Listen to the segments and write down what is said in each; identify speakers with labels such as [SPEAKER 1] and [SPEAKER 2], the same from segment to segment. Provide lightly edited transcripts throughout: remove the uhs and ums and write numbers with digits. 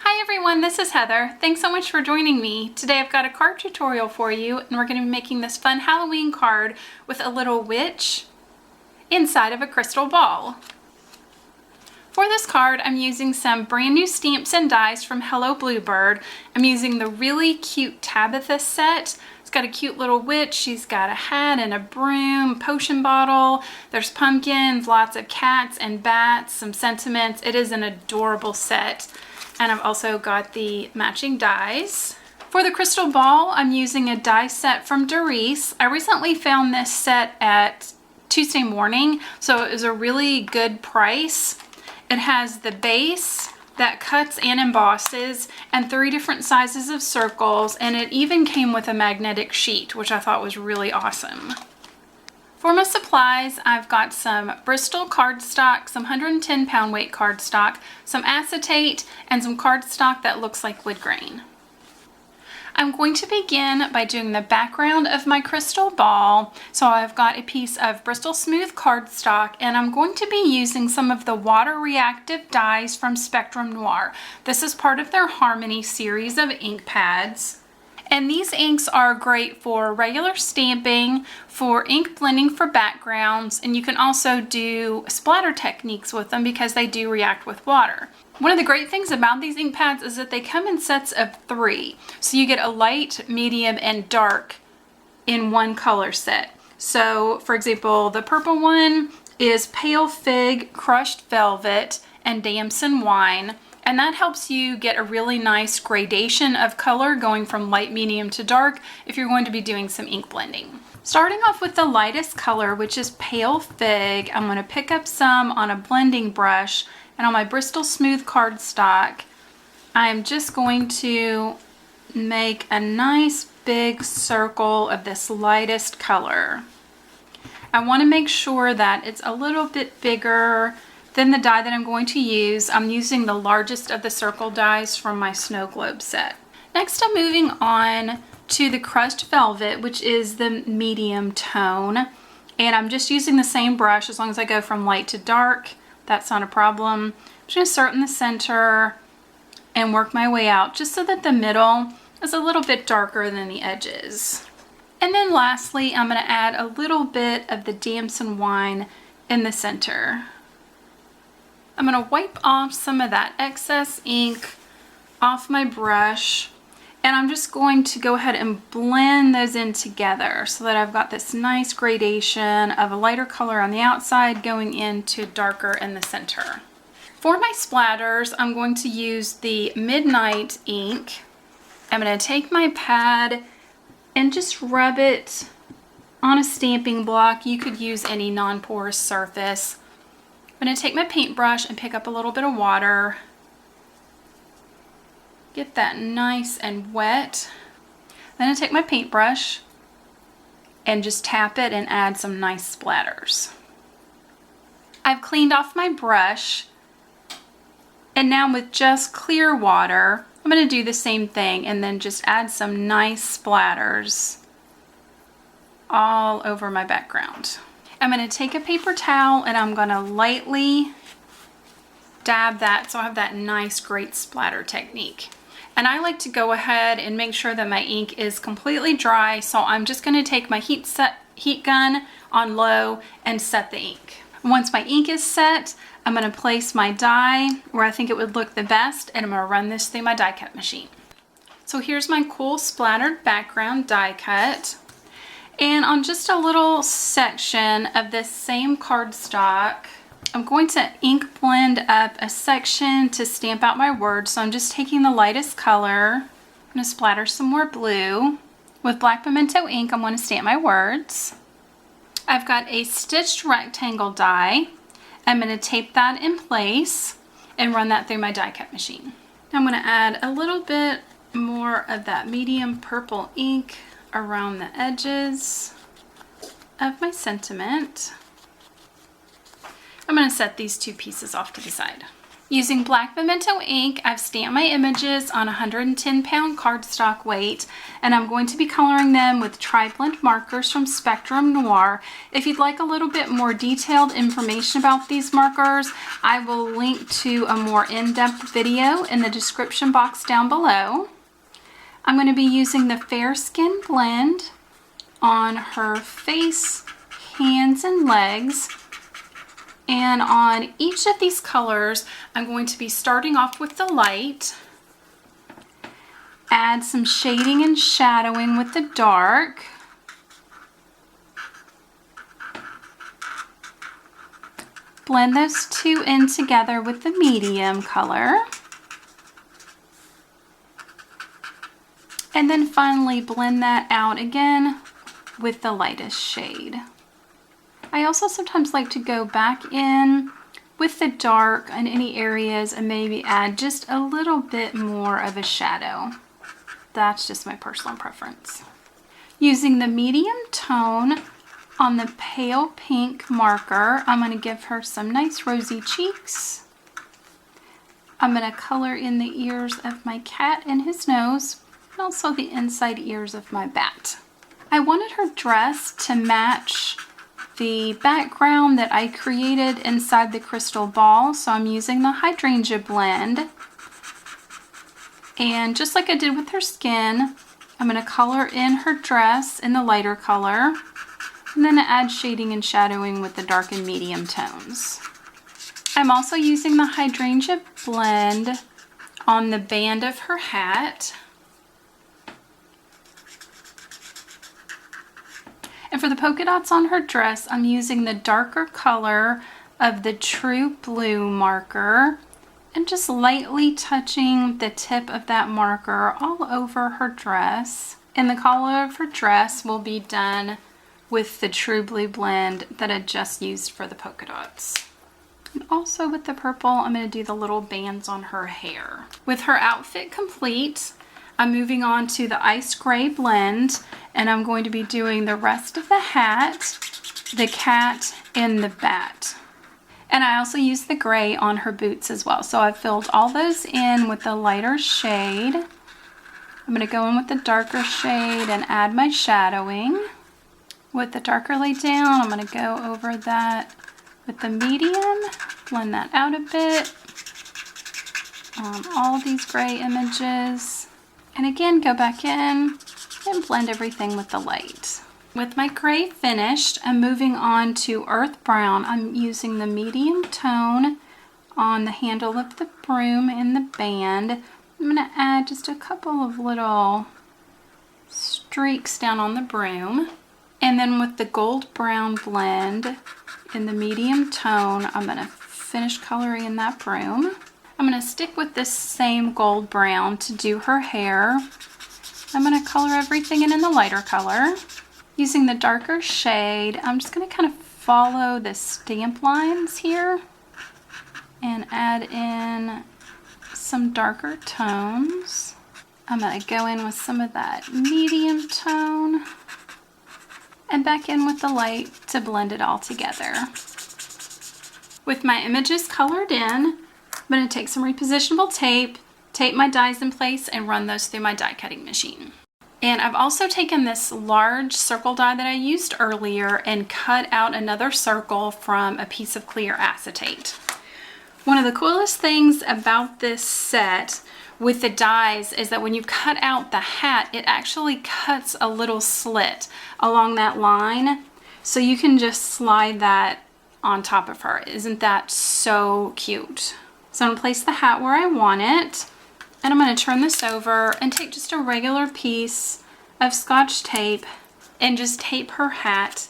[SPEAKER 1] Hi everyone, this is Heather. Thanks so much for joining me. Today I've got a card tutorial for you and we're going to be making this fun Halloween card with a little witch inside of a crystal ball. For this card, I'm using some brand new stamps and dies from Hello Bluebird. I'm using the really cute Tabitha set. It's got a cute little witch. She's got a hat and a broom, potion bottle. There's pumpkins, lots of cats and bats, some sentiments. It is an adorable set. And I've also got the matching dies. For the crystal ball, I'm using a die set from Darice. I recently found this set at Tuesday morning, so it was a really good price. It has the base that cuts and embosses and 3 different sizes of circles, and it even came with a magnetic sheet, which I thought was really awesome. For my supplies, I've got some Bristol cardstock, some 110-pound weight cardstock, some acetate, and some cardstock that looks like wood grain. I'm going to begin by doing the background of my crystal ball. So I've got a piece of Bristol smooth cardstock and I'm going to be using some of the Water-Reactive dies from Spectrum Noir. This is part of their Harmony series of ink pads. And these inks are great for regular stamping, for ink blending for backgrounds, and you can also do splatter techniques with them because they do react with water. One of the great things about these ink pads is that they come in sets of 3. So you get a light, medium, and dark in one color set. So for example, the purple one is Pale Fig, Crushed Velvet, and Damson Wine. And that helps you get a really nice gradation of color going from light, medium to dark if you're going to be doing some ink blending. Starting off with the lightest color, which is Pale Fig, I'm going to pick up some on a blending brush, and on my Bristol Smooth cardstock, I'm just going to make a nice big circle of this lightest color. I want to make sure that it's a little bit bigger than the die that I'm going to use. I'm using the largest of the circle dies from my Snow Globe set. Next, I'm moving on to the Crushed Velvet, which is the medium tone. And I'm just using the same brush as long as I go from light to dark. That's not a problem. I'm just going to start in the center and work my way out just so that the middle is a little bit darker than the edges. And then lastly, I'm going to add a little bit of the Damson Wine in the center. I'm going to wipe off some of that excess ink off my brush, and I'm just going to go ahead and blend those in together so that I've got this nice gradation of a lighter color on the outside going into darker in the center. For my splatters, I'm going to use the Midnight ink. I'm going to take my pad and just rub it on a stamping block. You could use any non-porous surface. I'm going to take my paintbrush and pick up a little bit of water. Get that nice and wet. Then I take my paintbrush and just tap it and add some nice splatters. I've cleaned off my brush, and now with just clear water, I'm going to do the same thing and then just add some nice splatters all over my background. I'm going to take a paper towel and I'm going to lightly dab that so I have that nice great splatter technique. And I like to go ahead and make sure that my ink is completely dry, so I'm just going to take my heat gun on low and set the ink. Once my ink is set, I'm going to place my die where I think it would look the best, and I'm going to run this through my die cut machine. So here's my cool splattered background die cut. And on just a little section of this same cardstock, I'm going to ink blend up a section to stamp out my words. So I'm just taking the lightest color. I'm going to splatter some more blue. With black pimento ink, I'm going to stamp my words. I've got a stitched rectangle die. I'm going to tape that in place and run that through my die cut machine. Now I'm going to add a little bit more of that medium purple ink around the edges of my sentiment. I'm going to set these 2 pieces off to the side. Using black pimento ink, I've stamped my images on 110-pound cardstock weight, and I'm going to be coloring them with tri-blend markers from Spectrum Noir. If you'd like a little bit more detailed information about these markers, I will link to a more in-depth video in the description box down below. I'm going to be using the Fair Skin blend on her face, hands, and legs. And on each of these colors, I'm going to be starting off with the light, add some shading and shadowing with the dark, blend those two in together with the medium color, and then finally blend that out again with the lightest shade. I also sometimes like to go back in with the dark in any areas and maybe add just a little bit more of a shadow. That's just my personal preference. Using the medium tone on the pale pink marker, I'm going to give her some nice rosy cheeks. I'm going to color in the ears of my cat and his nose, and also the inside ears of my bat. I wanted her dress to match the background that I created inside the crystal ball, so I'm using the hydrangea blend. And just like I did with her skin, I'm going to color in her dress in the lighter color, and then add shading and shadowing with the dark and medium tones. I'm also using the hydrangea blend on the band of her hat. And for the polka dots on her dress, I'm using the darker color of the True Blue marker and just lightly touching the tip of that marker all over her dress. And the color of her dress will be done with the True Blue blend that I just used for the polka dots. And also with the purple, I'm going to do the little bands on her hair. With her outfit complete, I'm moving on to the ice gray blend, and I'm going to be doing the rest of the hat, the cat, and the bat. And I also used the gray on her boots as well. So I've filled all those in with the lighter shade. I'm going to go in with the darker shade and add my shadowing. With the darker laid down, I'm going to go over that with the medium, blend that out a bit on all these gray images. And again, go back in and blend everything with the light. With my gray finished, I'm moving on to earth brown. I'm using the medium tone on the handle of the broom and the band. I'm going to add just a couple of little streaks down on the broom. And then with the gold brown blend in the medium tone, I'm going to finish coloring in that broom. I'm going to stick with this same gold brown to do her hair. I'm going to color everything in the lighter color. Using the darker shade, I'm just going to kind of follow the stamp lines here and add in some darker tones. I'm going to go in with some of that medium tone and back in with the light to blend it all together. With my images colored in, I'm going to take some repositionable tape, tape my dies in place, and run those through my die cutting machine. And I've also taken this large circle die that I used earlier and cut out another circle from a piece of clear acetate. One of the coolest things about this set with the dies is that when you cut out the hat, it actually cuts a little slit along that line, so you can just slide that on top of her. Isn't that so cute? So I'm going to place the hat where I want it, and I'm going to turn this over and take just a regular piece of Scotch tape and just tape her hat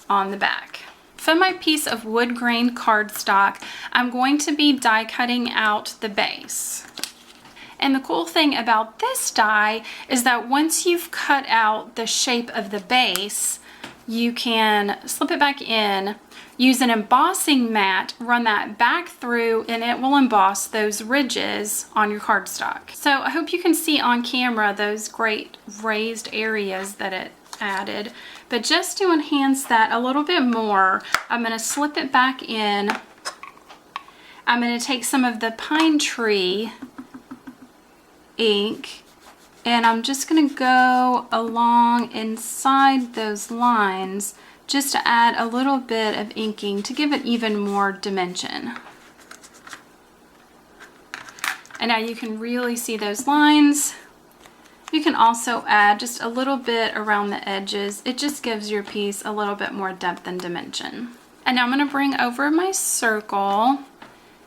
[SPEAKER 1] on the back. For my piece of wood grain cardstock, I'm going to be die cutting out the base. And the cool thing about this die is that once you've cut out the shape of the base, you can slip it back in, use an embossing mat, run that back through, and it will emboss those ridges on your cardstock. So I hope you can see on camera those great raised areas that it added. But just to enhance that a little bit more, I'm going to slip it back in. I'm going to take some of the Pine Tree ink and I'm just going to go along inside those lines just to add a little bit of inking to give it even more dimension. And now you can really see those lines. You can also add just a little bit around the edges. It just gives your piece a little bit more depth and dimension. And now I'm going to bring over my circle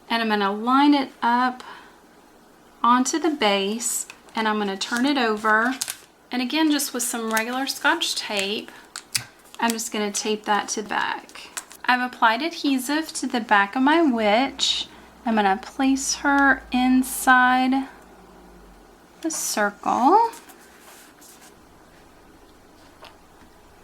[SPEAKER 1] and I'm going to line it up onto the base and I'm going to turn it over. And again, just with some regular Scotch tape, I'm just going to tape that to the back. I've applied adhesive to the back of my witch. I'm going to place her inside the circle.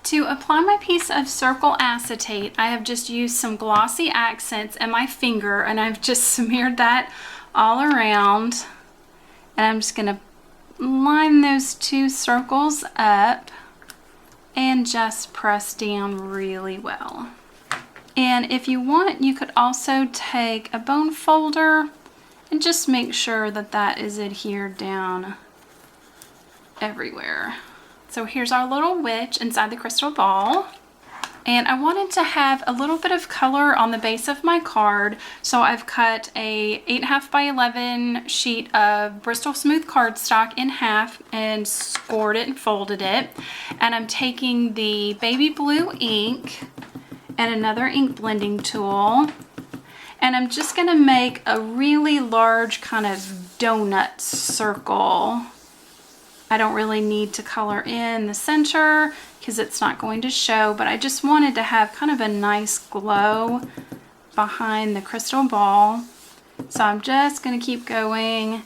[SPEAKER 1] To apply my piece of circle acetate, I have just used some glossy accents and my finger and I've just smeared that all around. And I'm just going to line those two circles up and just press down really well. And if you want, you could also take a bone folder and just make sure that that is adhered down everywhere. So here's our little witch inside the crystal ball. And I wanted to have a little bit of color on the base of my card. So I've cut a 8.5 by 11 sheet of Bristol Smooth cardstock in half and scored it and folded it. And I'm taking the baby blue ink and another ink blending tool. And I'm just gonna make a really large kind of donut circle. I don't really need to color in the center because it's not going to show, but I just wanted to have kind of a nice glow behind the crystal ball. So I'm just gonna keep going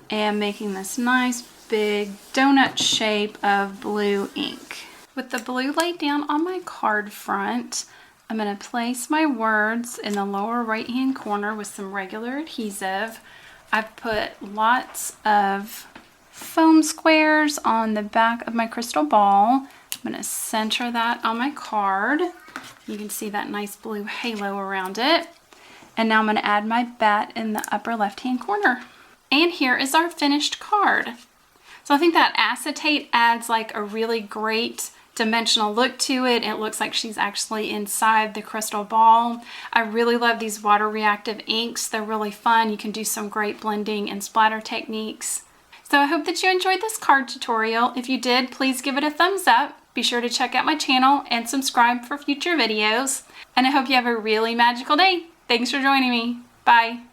[SPEAKER 1] and making this nice big donut shape of blue ink. With the blue laid down on my card front, I'm going to place my words in the lower right hand corner with some regular adhesive. I've put lots of foam squares on the back of my crystal ball. I'm going to center that on my card. You can see that nice blue halo around it. And now I'm going to add my bat in the upper left hand corner. And here is our finished card. So I think that acetate adds like a really great dimensional look to it. It looks like she's actually inside the crystal ball. I really love these water reactive inks. They're really fun. You can do some great blending and splatter techniques. So I hope that you enjoyed this card tutorial. If you did, please give it a thumbs up. Be sure to check out my channel and subscribe for future videos. And I hope you have a really magical day. Thanks for joining me. Bye.